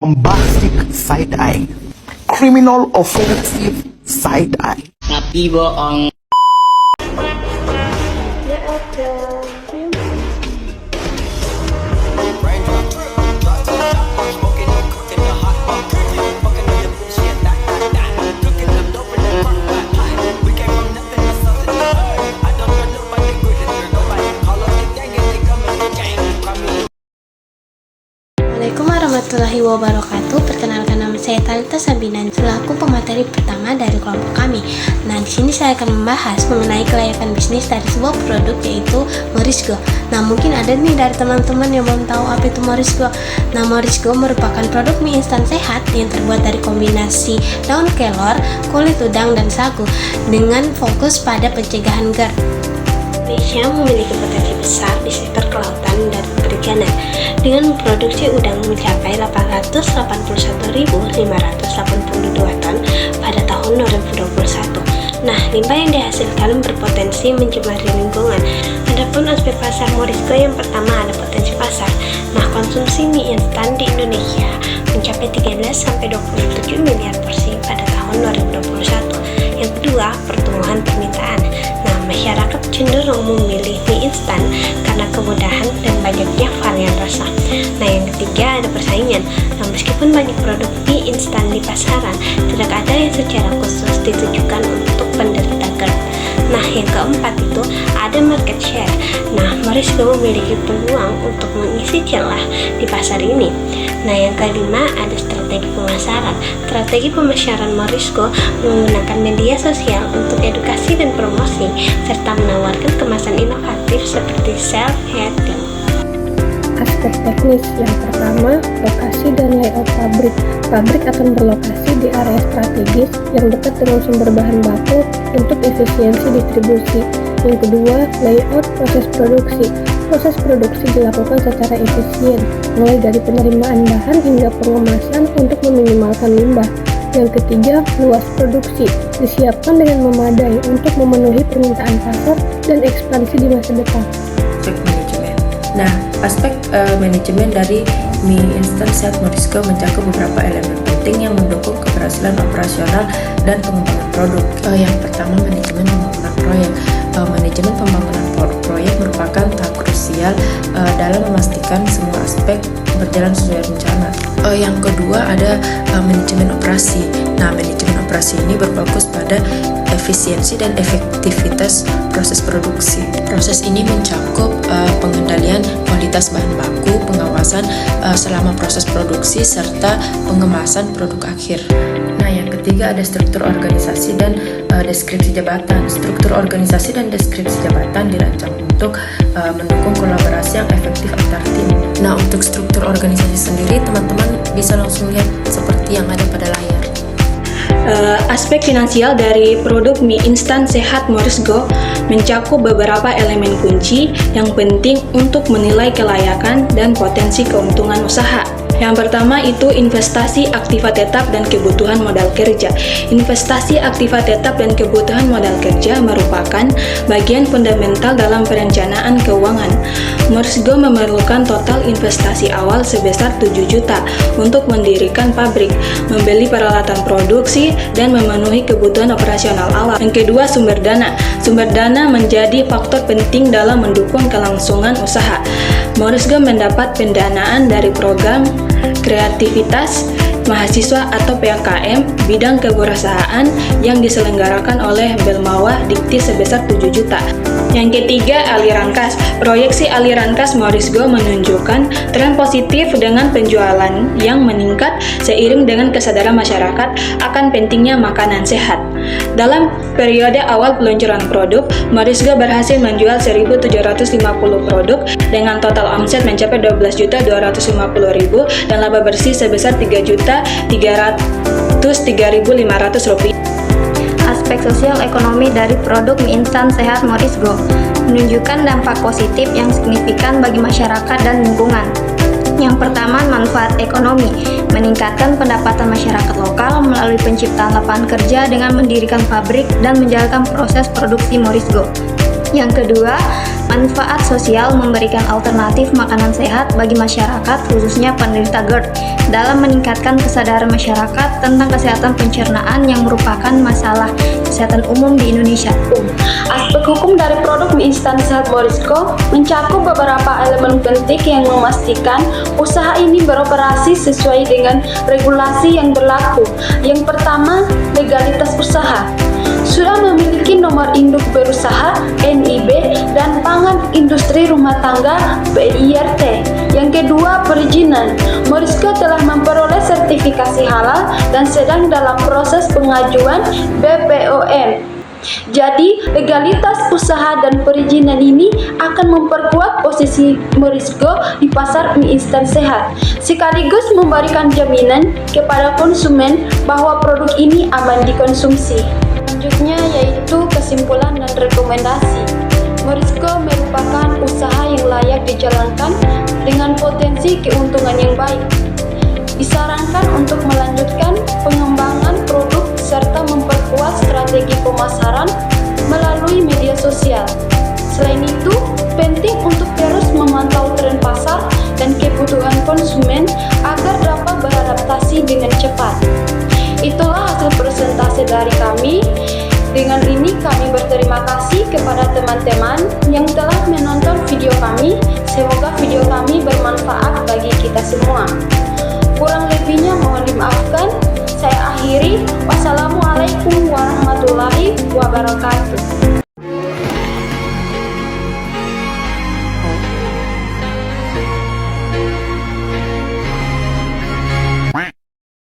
bombastic side eye, criminal offensive side eye. Tapi bohong. Assalamualaikum warahmatullahi wabarakatuh. Perkenalkan, nama saya Talita Sabina selaku pemateri pertama dari kelompok kami. Nah, di sini saya akan membahas mengenai kelayakan bisnis dari sebuah produk, yaitu Morisco. Nah, mungkin ada nih dari teman-teman yang belum tahu apa itu Morisco. Nah, Morisco merupakan produk mie instan sehat yang terbuat dari kombinasi daun kelor, kulit udang, dan sagu dengan fokus pada pencegahan GERD. Indonesia memiliki potensi besar di sektor kelautan dan perikanan dengan memproduksi udang mencapai 881.582 ton pada tahun 2021. Nah, limbah yang dihasilkan berpotensi mencemari lingkungan. Adapun aspek pasar Morisco, yang pertama ada potensi pasar. Nah, konsumsi mie instan di Indonesia mencapai 13-27 miliar porsi pada tahun 2021. Yang kedua, pertumbuhan permintaan. Nah, masyarakat cenderung memilih mie instan karena kemudahan dan banyaknya varian rasa. Nah, yang ketiga ada persaingan. Nah, meskipun banyak produk mie instan di pasaran, tidak ada yang secara khusus ditujukan untuk penderita GERD. Nah, yang keempat itu ada market share. Nah, Morisco memiliki peluang untuk mengisi celah di pasar ini. Nah, yang kelima ada strategi pemasaran. Strategi pemasaran Morisco menggunakan media sosial untuk edukasi dan promosi, serta menawarkan kemasan inovatif seperti self-heating. Aspek teknis yang pertama, lokasi dan layout pabrik. Pabrik akan berlokasi di area strategis yang dekat dengan sumber bahan baku untuk efisiensi distribusi. Yang kedua, layout proses produksi. Proses produksi dilakukan secara efisien, mulai dari penerimaan bahan hingga pengemasan untuk meminimalkan limbah. Yang ketiga, luas produksi disiapkan dengan memadai untuk memenuhi permintaan pasar dan ekspansi di masa depan. Aspek manajemen. Nah, aspek manajemen dari mie instan sehat Morisco mencakup beberapa elemen penting yang mendukung keberhasilan operasional dan pengembangan produk. Yang pertama, manajemen pembangunan proyek. Manajemen pembangunan proyek merupakan tahap krusial dalam memastikan semua aspek berjalan sesuai rencana. Yang kedua ada manajemen operasi. Nah, manajemen operasi ini berfokus pada efisiensi dan efektivitas proses produksi. Proses ini mencakup pengendalian kualitas bahan baku, pengawasan selama proses produksi, serta pengemasan produk akhir. Nah, yang ketiga ada struktur organisasi dan deskripsi jabatan. Struktur organisasi dan deskripsi jabatan dirancang untuk mendukung kolaborasi yang efektif antar tim. Nah, untuk struktur organisasi sendiri, teman-teman bisa langsung lihat seperti yang ada pada layar. Aspek finansial dari produk mie instan sehat Morisco mencakup beberapa elemen kunci yang penting untuk menilai kelayakan dan potensi keuntungan usaha. Yang pertama itu investasi aktiva tetap dan kebutuhan modal kerja. Investasi aktiva tetap dan kebutuhan modal kerja merupakan bagian fundamental dalam perencanaan keuangan. Morisco memerlukan total investasi awal sebesar 7 juta untuk mendirikan pabrik, membeli peralatan produksi, dan memenuhi kebutuhan operasional awal. Yang kedua, sumber dana. Sumber dana menjadi faktor penting dalam mendukung kelangsungan usaha. Morisco mendapat pendanaan dari program kreativitas mahasiswa atau PKM bidang kewirausahaan yang diselenggarakan oleh Belmawa Dikti sebesar 7 juta. Yang ketiga, aliran kas. Proyeksi aliran kas Morisco menunjukkan tren positif dengan penjualan yang meningkat seiring dengan kesadaran masyarakat akan pentingnya makanan sehat. Dalam periode awal peluncuran produk, Morisco berhasil menjual 1.750 produk dengan total omset mencapai 12.250.000 dan laba bersih sebesar 3.303.500 rupiah. Aspek sosial ekonomi dari produk mie instan sehat Morisco menunjukkan dampak positif yang signifikan bagi masyarakat dan lingkungan. Yang pertama, manfaat ekonomi, meningkatkan pendapatan masyarakat lokal melalui penciptaan lapangan kerja dengan mendirikan pabrik dan menjalankan proses produksi Morisco. Yang kedua, Manfaat sosial memberikan alternatif makanan sehat bagi masyarakat, khususnya penderita GERD, dalam meningkatkan kesadaran masyarakat tentang kesehatan pencernaan yang merupakan masalah kesehatan umum di Indonesia. Aspek hukum dari produk mie instan sehat Morisco mencakup beberapa elemen penting yang memastikan usaha ini beroperasi sesuai dengan regulasi yang berlaku. Yang pertama, legalitas usaha. Sudah memiliki nomor induk berusaha NIB dan pangan industri rumah tangga PIRT. Yang kedua, perizinan. Morisco telah memperoleh sertifikasi halal dan sedang dalam proses pengajuan BPOM. Jadi, legalitas usaha dan perizinan ini akan memperkuat posisi Morisco di pasar mie instan sehat, sekaligus memberikan jaminan kepada konsumen bahwa produk ini aman dikonsumsi. Selanjutnya yaitu kesimpulan dan rekomendasi. Morisco merupakan usaha yang layak dijalankan dengan potensi keuntungan yang baik. Disarankan untuk melanjutkan pengembangan produk serta memperkuat strategi pemasaran melalui media sosial. Selain itu, penting untuk terus memantau tren pasar dan kebutuhan konsumen agar dapat beradaptasi dengan cepat. Itulah hasil presentasi dari kami. Dengan ini kami berterima kasih kepada teman-teman yang telah menonton video kami. Semoga video kami bermanfaat bagi kita semua. Kurang lebihnya mohon dimaafkan. Saya akhiri. Wassalamualaikum warahmatullahi wabarakatuh.